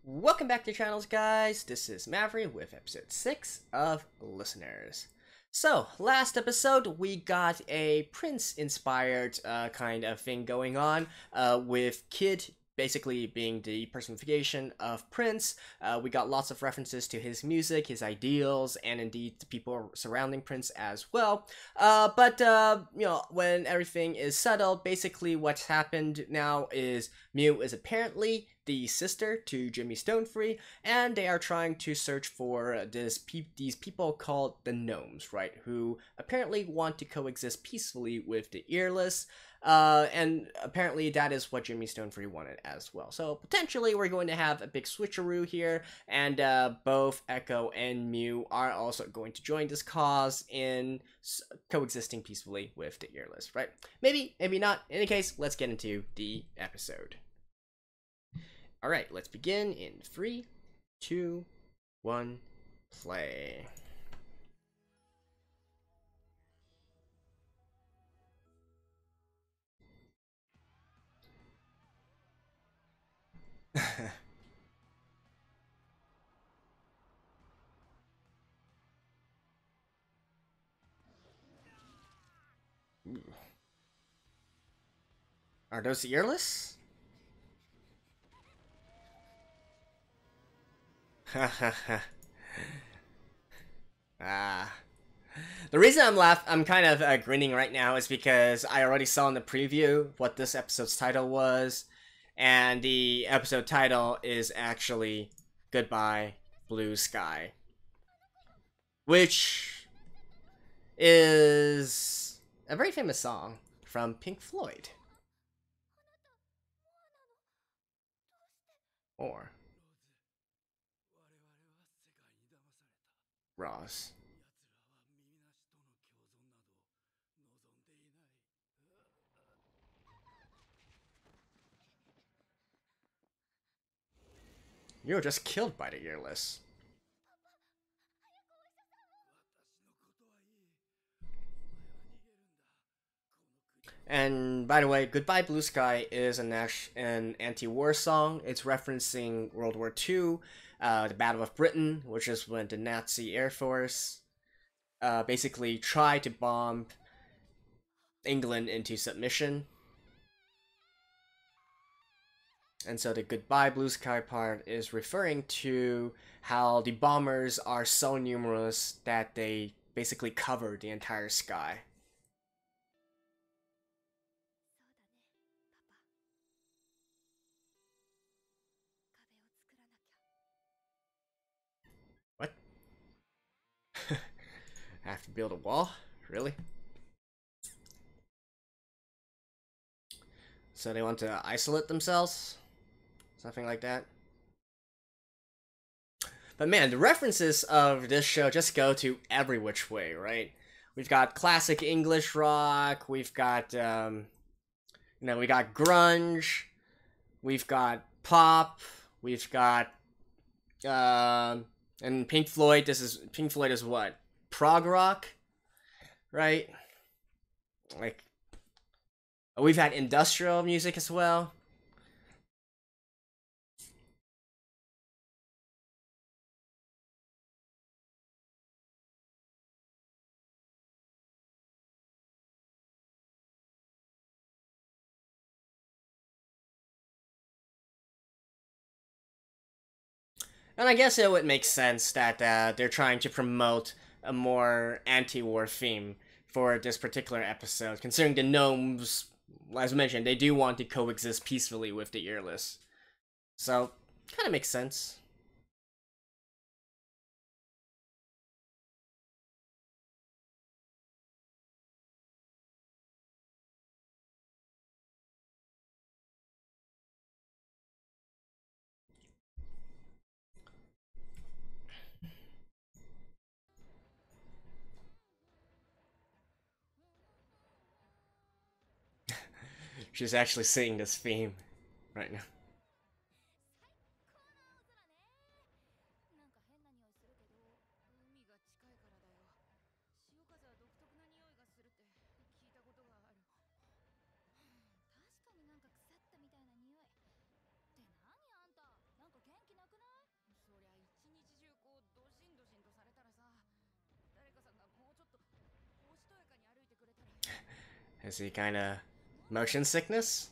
Welcome back to channels, guys. This is Maverick with episode 6 of Listeners. So, last episode we got a Prince-inspired kind of thing going on with Kid basically being the personification of Prince. We got lots of references to his music, his ideals, and indeed the people surrounding Prince as well. But when everything is settled, basically what's happened now is Mew is apparently the sister to Jimmy Stonefree, and they are trying to search for these people called the Gnomes, right? Who apparently want to coexist peacefully with the Earless. And apparently that is what Jimmy Stonefree wanted as well. So potentially we're going to have a big switcheroo here, and both Echo and Mew are also going to join this cause in coexisting peacefully with the Earless, right? Maybe, maybe not. In any case, let's get into the episode. Alright, let's begin in 3, 2, 1, play. Are those Earless? The reason I'm kind of grinning right now is because I already saw in the preview what this episode's title was, and the episode title is actually Goodbye Blue Sky, which is a very famous song from Pink Floyd. Or Ross. You were just killed by the Earless. And by the way, Goodbye Blue Sky is an anti-war song. It's referencing World War II, the Battle of Britain, which is when the Nazi Air Force basically tried to bomb England into submission. And so the Goodbye Blue Sky part is referring to how the bombers are so numerous that they basically cover the entire sky. What? Have to build a wall? Really? So they want to isolate themselves? Something like that? But man, the references of this show just go to every which way, right? We've got classic English rock, we've got, we got grunge, we've got pop, we've got, and Pink Floyd is what? Prog rock? Right? Like, we've had industrial music as well. And I guess it would make sense that they're trying to promote a more anti-war theme for this particular episode, considering the Gnomes, as mentioned, they do want to coexist peacefully with the Earless. So, kind of makes sense. She's actually singing this theme right now. Is he kind of motion sickness?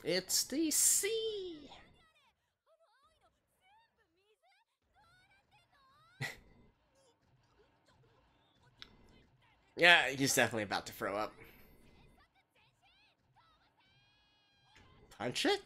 It's the sea! Yeah, he's definitely about to throw up. Punch it?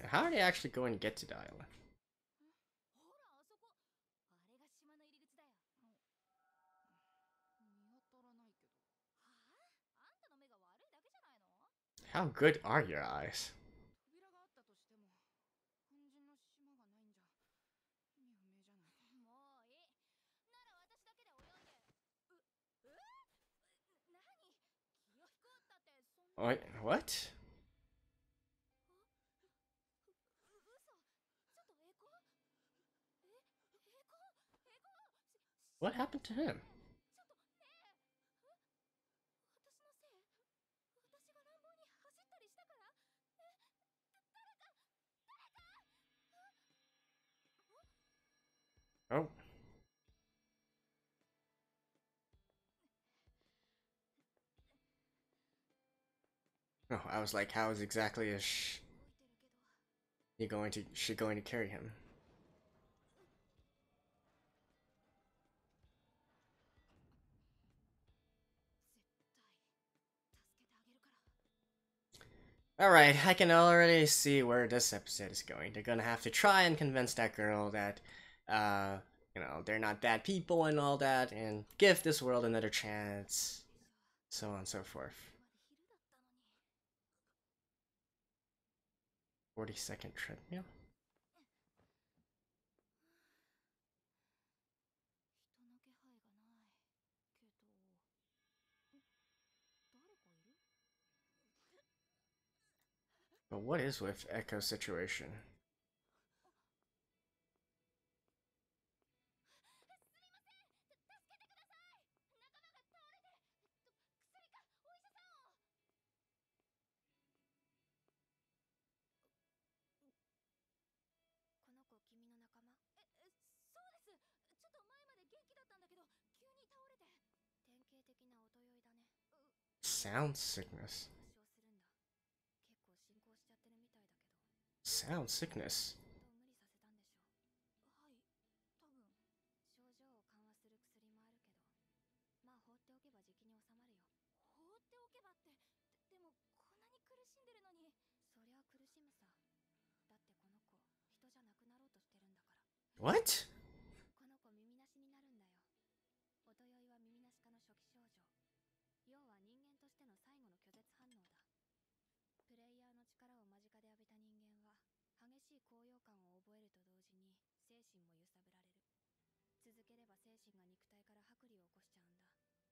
How are they actually going to get to the island? How good are your eyes? Wait, what? What happened to him? Oh. Oh, I was like, how is exactly is she going to carry him? Alright, I can already see where this episode is going. They're gonna have to try and convince that girl that, they're not bad people and all that, and give this world another chance, so on and so forth. 40-second treadmill? But what is with Echo's situation? Sound sickness. Sound sickness. What?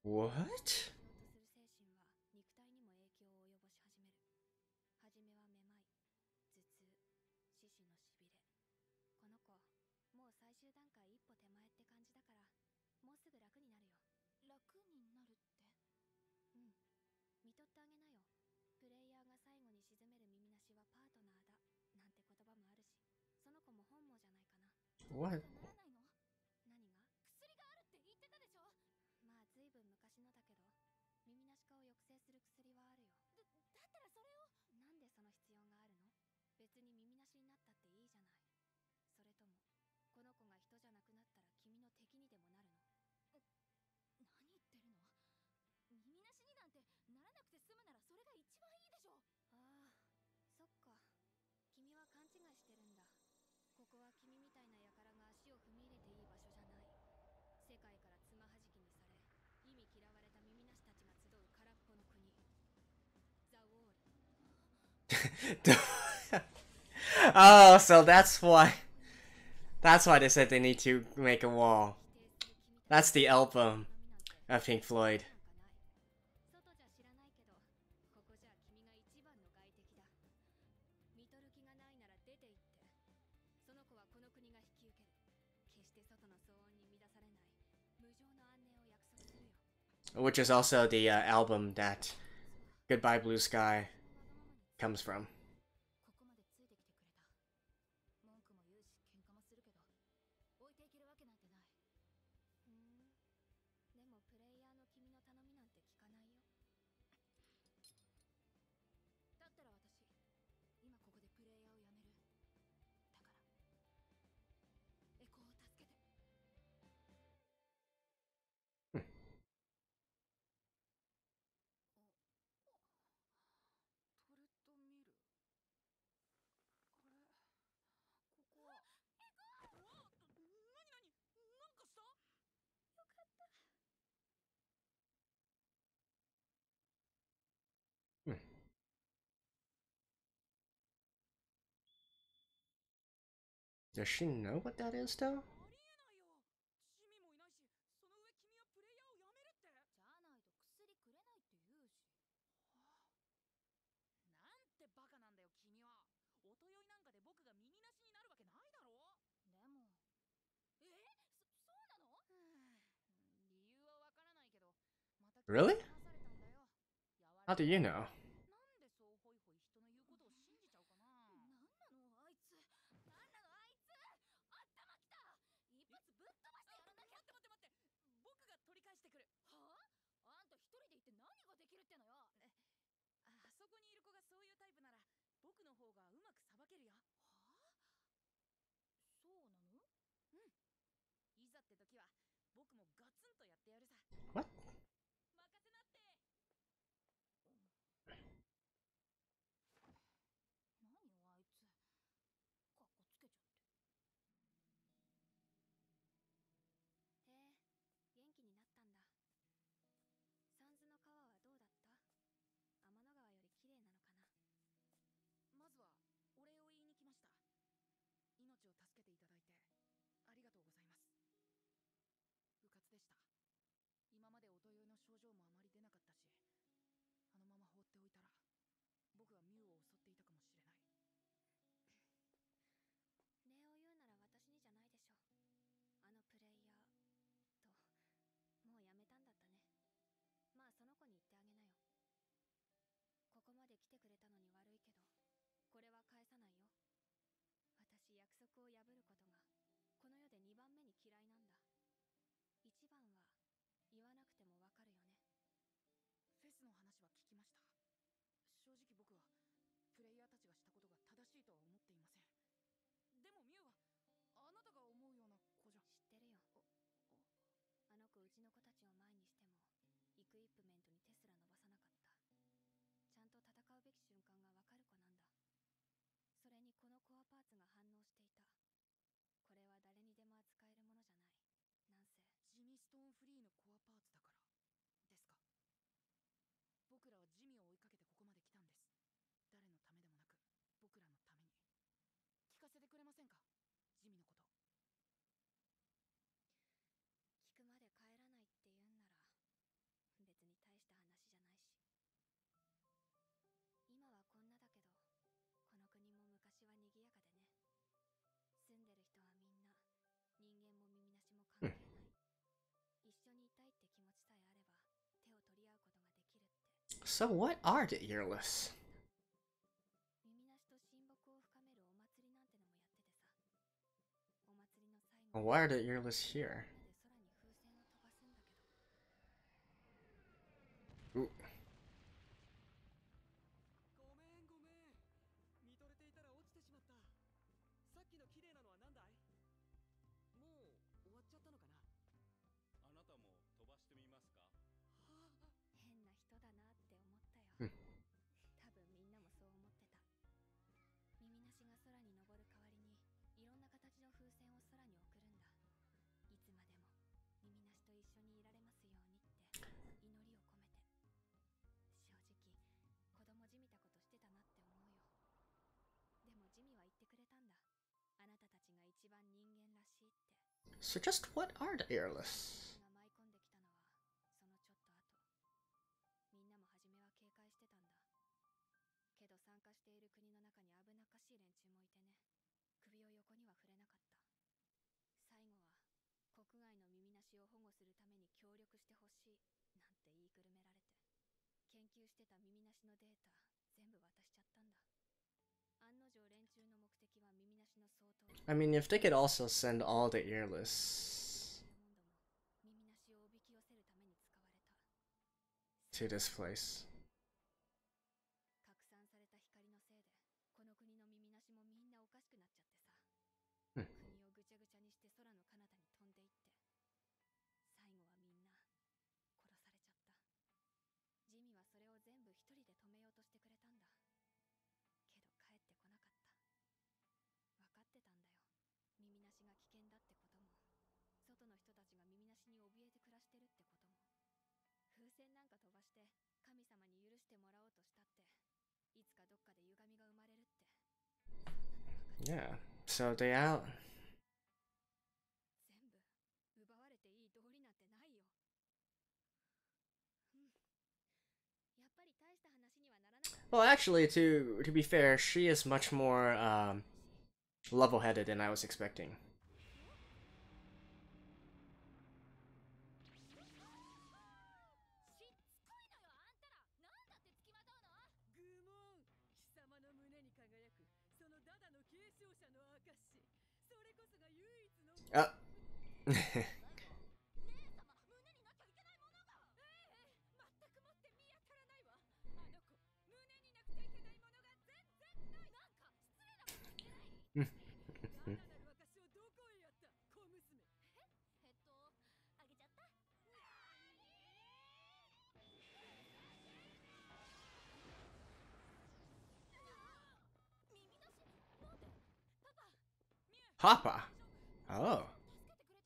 What? What? Oh, so that's why they said they need to make a wall. That's the album of Pink Floyd. Which is also the album that Goodbye Blue Sky comes from. Does she know what that is, though? Really? How do you know? What? So what are the Earless? Why are the Earless here? Ooh. So just what are the Earless? 研究してた耳なしのデータ全部渡しちゃったんだ。案の定連中の目的は耳なしの相当。I mean, if they could also send all the Earless to this place. 拡散された光のせいでこの国の耳なしもみんなおかしくなっちゃってさ。国をぐちゃぐちゃにして空の彼方に飛んでいって、最後はみんな殺されちゃった。ジミはそれを全部一人で止めようとしてくれたんだ。けど帰ってこなかった。分かってたんだよ。耳なしが危険だってことも、外の人たちが耳なしに怯えて暮らしてるってことも。風船なんか飛ばして神様に許してもらおうとしたって、いつかどっかで歪みが生まれるって。 Yeah, so they out. 全部奪われていい道理なんてないよ。やっぱり大した話にはならなかった。 Well, actually, to be fair, she is much more level-headed than I was expecting. しつこいのよあんたら。なんだって付きまとうの。愚問。貴様の胸に輝くそのダダの継承者の証。それこそが唯一の。あ姉様、胸になきゃいけないものが。全くもって見当たらないわ。あの子、胸になくちゃいけないものが全然ない。なんか失礼なこと言えない。ダダなる証をどこへやった小娘。あげちゃった。耳なしなんで。パパ、ミュウ。 Papa. Oh. 助けてくれて。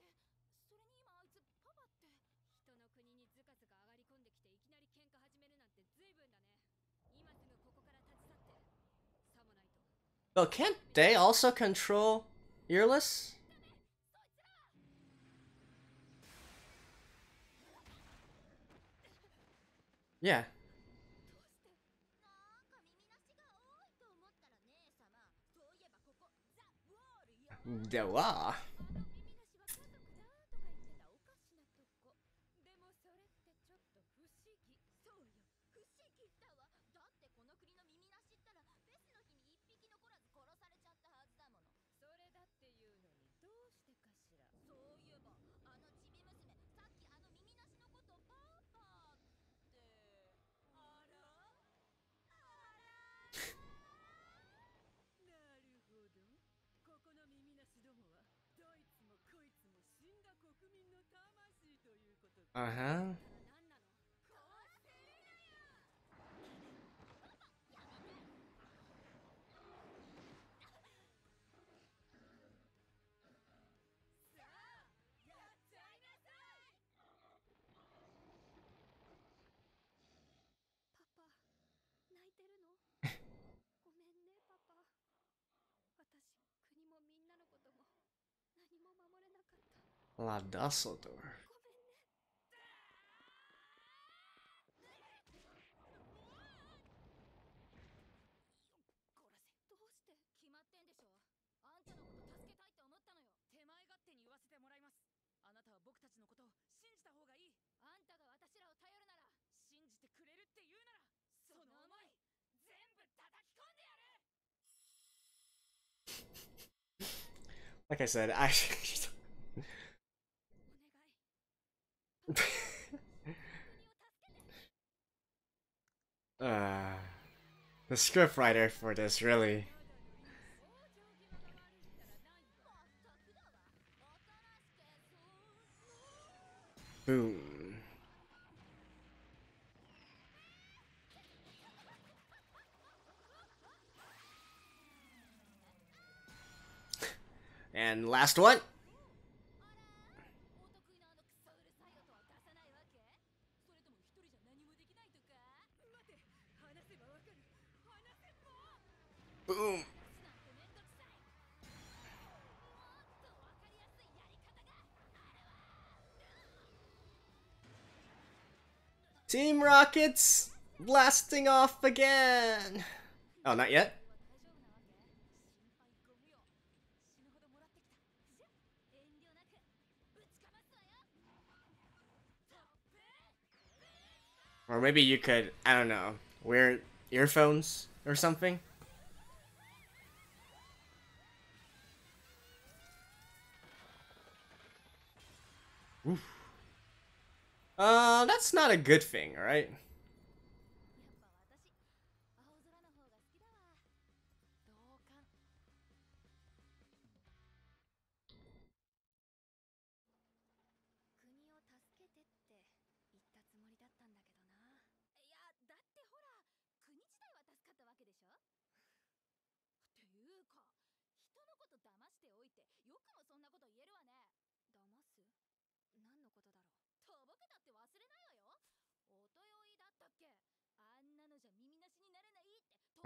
それに今あいつパパって。人の国にズカズカ上がり込んできていきなり喧嘩始めるなんて随分だね。今すぐここから立ち去って。さもないと。 Well, can't they also control Earless? Yeah. どうして。なんか耳なしが多いと思ったら姉様。そういえばここザ・ウォールよ。 There are. 耳なしは家族だとか言ってたおかしなとこ。でもそれってちょっと不思議。そうよ、不思議だわ。だってこの国の耳なしったらフェスの日に一匹残らず殺されちゃったはずだもの。それだっていうのにどうしてかしら。そういえばあのちび娘、さっきあの耳なしのことパパって。あらなるほど。ここの耳なしどもはどいつもこいつも死んだ国民の魂ということか。 Uh-huh. 何なの。怖すぎるよ。パパ、やめて。さあ、やっちゃいなさい。パパ、泣いてるの。ごめんねパパ。私、国もみんなのことも何も守れなかった。 La Dusseldor. ごめんね。こらせ。どうして。決まってんでしょ。あんたのこと助けたいって思ったのよ。手前勝手に言わせてもらいます。あなたは僕たちのことを信じた方がいい。あんたが私らを頼るなら、信じてくれるって言うなら、その思い全部叩き込んでやる。 Like I said, I. お願い。国を助けて。 The scriptwriter for this really. 往生際が悪いったらないわ。まったくだわ。おとなしけそう。 Boom. And last one. あら、お得意なあのクソうるさい音は出さないわけ。それとも一人じゃ何もできないとか。待て、話せばわかる。話せば。 Boom. 話なんてめんどくさい。もっとわかりやすいやり方が。Team Rocket's blasting off again. Oh, not yet? Or maybe you could, I don't know, wear earphones or something? Oof. That's not a good thing, alright?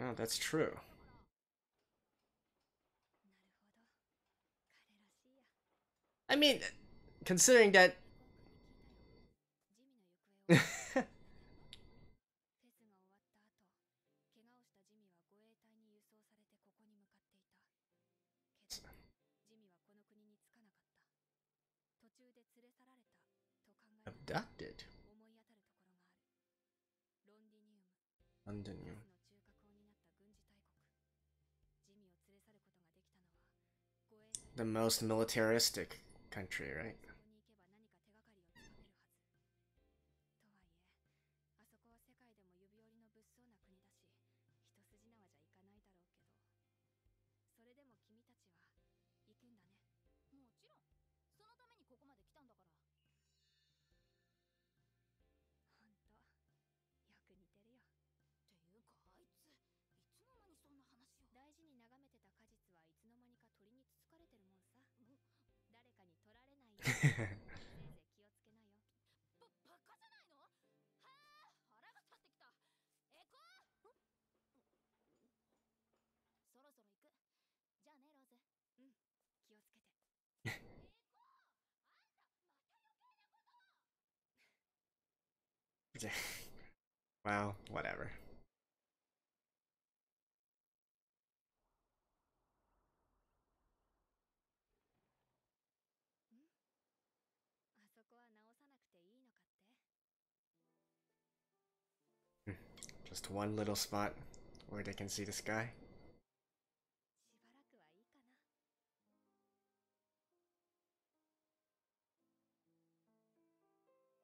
Oh, that's true. I mean, considering that... Abducted? London. The most militaristic country, right? Well, whatever. Just one little spot where they can see the sky.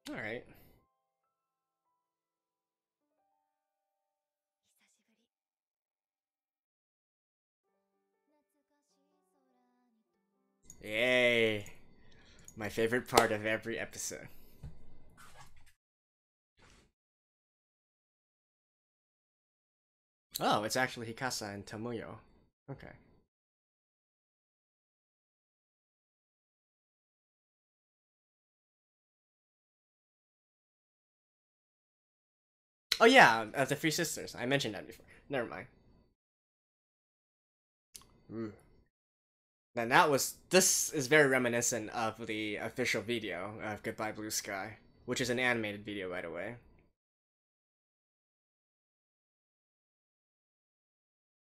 Alright. Yay! My favorite part of every episode. Oh, it's actually Hikasa and Tomoyo. Okay. Oh yeah, the three sisters. I mentioned that before. Never mind. Ooh. Then this is very reminiscent of the official video of Goodbye Blue Sky, which is an animated video, by the way.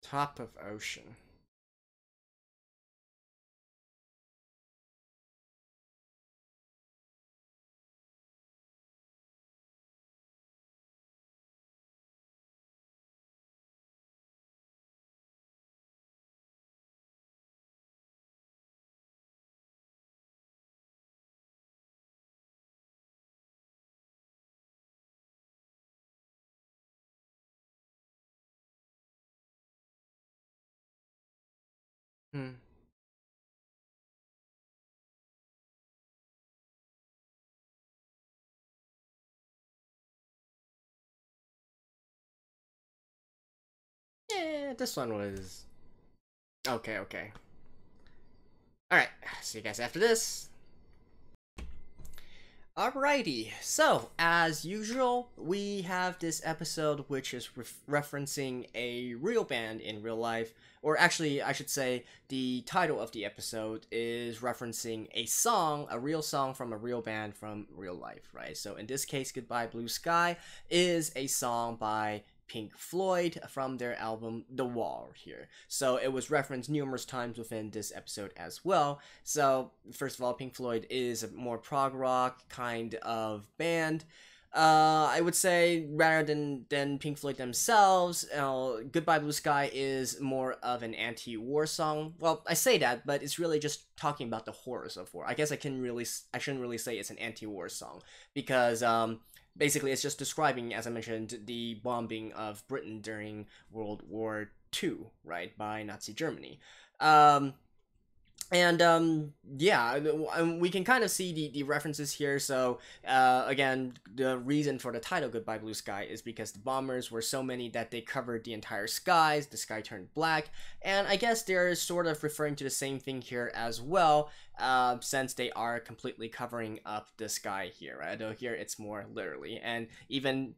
Top of ocean. Hmm. Yeah, this one was... Okay, okay. Alright, see you guys after this. Alrighty, so as usual, we have this episode which is referencing a real band in real life, or actually, I should say, the title of the episode is referencing a song, a real song from a real band from real life, right? So in this case, Goodbye Blue Sky is a song by Pink Floyd from their album The Wall here. So it was referenced numerous times within this episode as well. So first of all, Pink Floyd is a more prog rock kind of band. I would say rather than Pink Floyd themselves, Goodbye Blue Sky is more of an anti-war song. Well, I say that, but it's really just talking about the horrors of war. I guess I shouldn't really say it's an anti-war song because basically, it's just describing, as I mentioned, the bombing of Britain during World War II, right, by Nazi Germany. Yeah, we can kind of see the references here. So, again, the reason for the title Goodbye Blue Sky is because the bombers were so many that they covered the entire skies, the sky turned black, and I guess they're sort of referring to the same thing here as well, since they are completely covering up the sky here, right? Though here it's more literally, and even,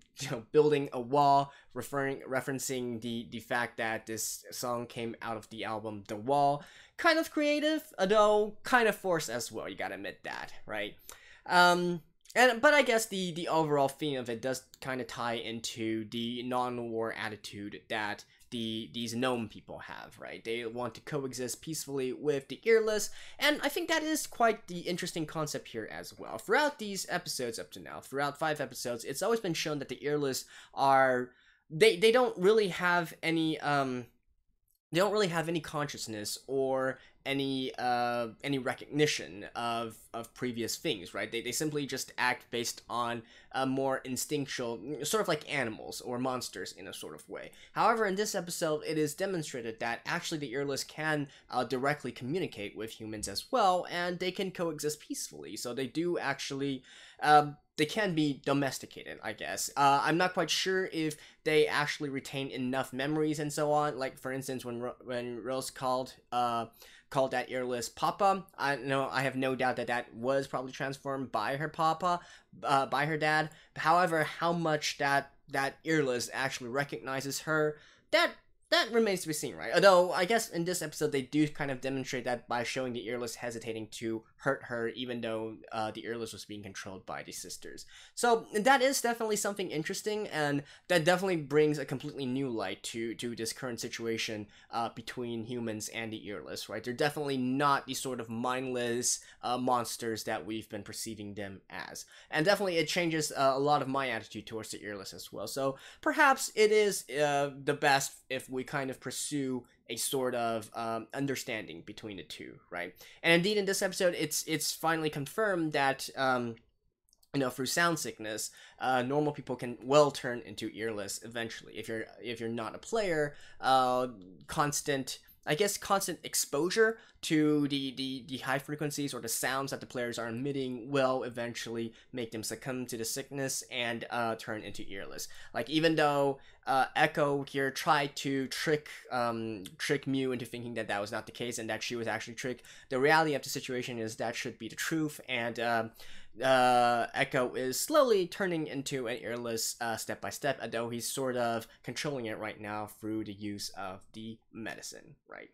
building a wall, referencing the fact that this song came out of the album The Wall. Kind of creative, though kind of forced as well, you gotta admit that, right? But I guess the overall theme of it does kind of tie into the non-war attitude that these gnome people have, right? They want to coexist peacefully with the Earless, and I think that is quite the interesting concept here as well. Throughout these episodes up to now, throughout 5 episodes, it's always been shown that the Earless are they don't really have any they don't really have any consciousness or any recognition of previous things, right? They simply just act based on a more instinctual, sort of like animals or monsters in a sort of way. However, in this episode, it is demonstrated that actually the Earless can directly communicate with humans as well, and they can coexist peacefully. So they do actually they can be domesticated, I guess. I'm not quite sure if they actually retain enough memories and so on. Like, for instance, when Rose called that Earless Papa, I have no doubt that was probably transformed by her Papa, by her dad. However, how much that Earless actually recognizes her, that remains to be seen, right? Although, I guess in this episode, they do kind of demonstrate that by showing the Earless hesitating to hurt her, even though the Earless was being controlled by the sisters. So, that is definitely something interesting, and that definitely brings a completely new light to this current situation between humans and the Earless, right? They're definitely not the sort of mindless monsters that we've been perceiving them as. And definitely it changes a lot of my attitude towards the Earless as well. So, perhaps it is the best if we kind of pursue a sort of understanding between the two, right? And indeed, in this episode, it's finally confirmed that through sound sickness, normal people can well turn into Earless eventually. If you're not a player, constant exposure to the high frequencies or the sounds that the players are emitting will eventually make them succumb to the sickness and turn into Earless. Like, even though Echo here tried to trick Mew into thinking that was not the case and that she was actually tricked, the reality of the situation is that should be the truth, and Echo is slowly turning into an Earless step by step, although he's sort of controlling it right now through the use of the medicine, right?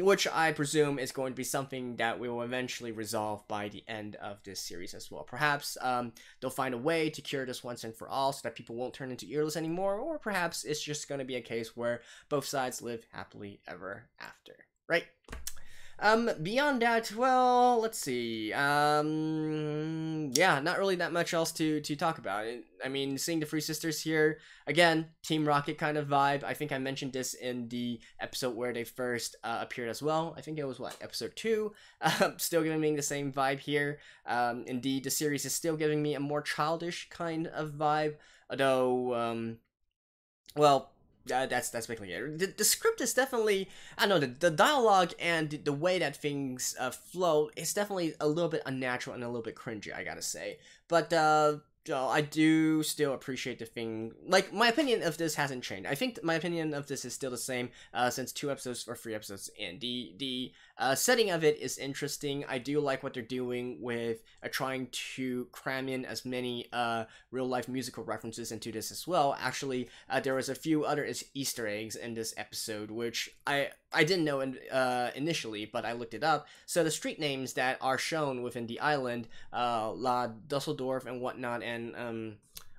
Which I presume is going to be something that we will eventually resolve by the end of this series as well. Perhaps they'll find a way to cure this once and for all so that people won't turn into Earless anymore, or perhaps it's just going to be a case where both sides live happily ever after, right? Beyond that, well, let's see. Yeah, not really that much else to talk about. I mean, seeing the Three Sisters here, again, Team Rocket kind of vibe. I think I mentioned this in the episode where they first appeared as well. I think it was, episode 2? Still giving me the same vibe here. Indeed, the series is still giving me a more childish kind of vibe, although, well, that's basically it. The script is definitely, I don't know, the dialogue and the way that things flow is definitely a little bit unnatural and a little bit cringy, I gotta say. But I do still appreciate the thing. Like, my opinion of this hasn't changed. I think my opinion of this is still the same since 2 episodes or 3 episodes in. The setting of it is interesting. I do like what they're doing with trying to cram in as many real life musical references into this as well. Actually, there was a few other Easter eggs in this episode, which I didn't know initially, but I looked it up. So the street names that are shown within the island, La Dusseldorf and whatnot, and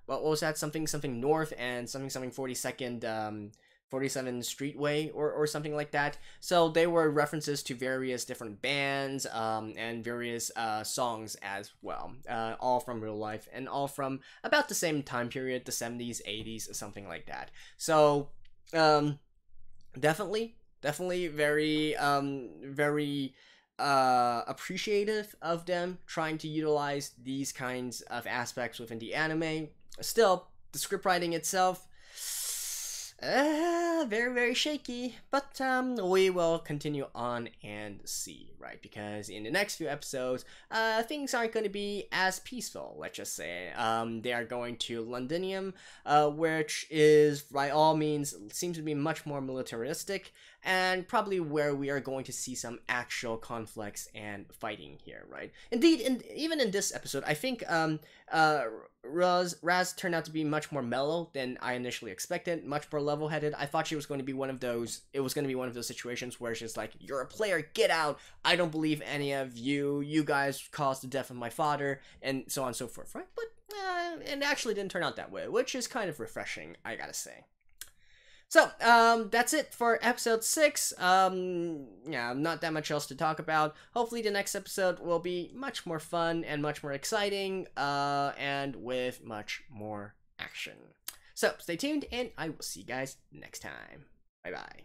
what was that? Something North and something 42nd 47 Streetway or something like that. So they were references to various different bands and various songs as well, all from real life and all from about the same time period, the 70s, 80s, something like that. So definitely very very appreciative of them trying to utilize these kinds of aspects within the anime. Still, the script writing itself, very shaky, but we will continue on and see, right? Because in the next few episodes, things aren't going to be as peaceful, let's just say. They are going to Londinium, which is, by all means, seems to be much more militaristic, and probably where we are going to see some actual conflicts and fighting here, right? Indeed, even in this episode, I think Raz turned out to be much more mellow than I initially expected, much more level-headed. I thought she was going to be one of those, it was going to be one of those situations where she's like, you're a player, get out, I don't believe any of you, you guys caused the death of my father, and so on and so forth, right? But it actually didn't turn out that way, which is kind of refreshing, I gotta say. So, that's it for episode 6. Yeah, not that much else to talk about. Hopefully the next episode will be much more fun and much more exciting, and with much more action. So, stay tuned, and I will see you guys next time. Bye-bye.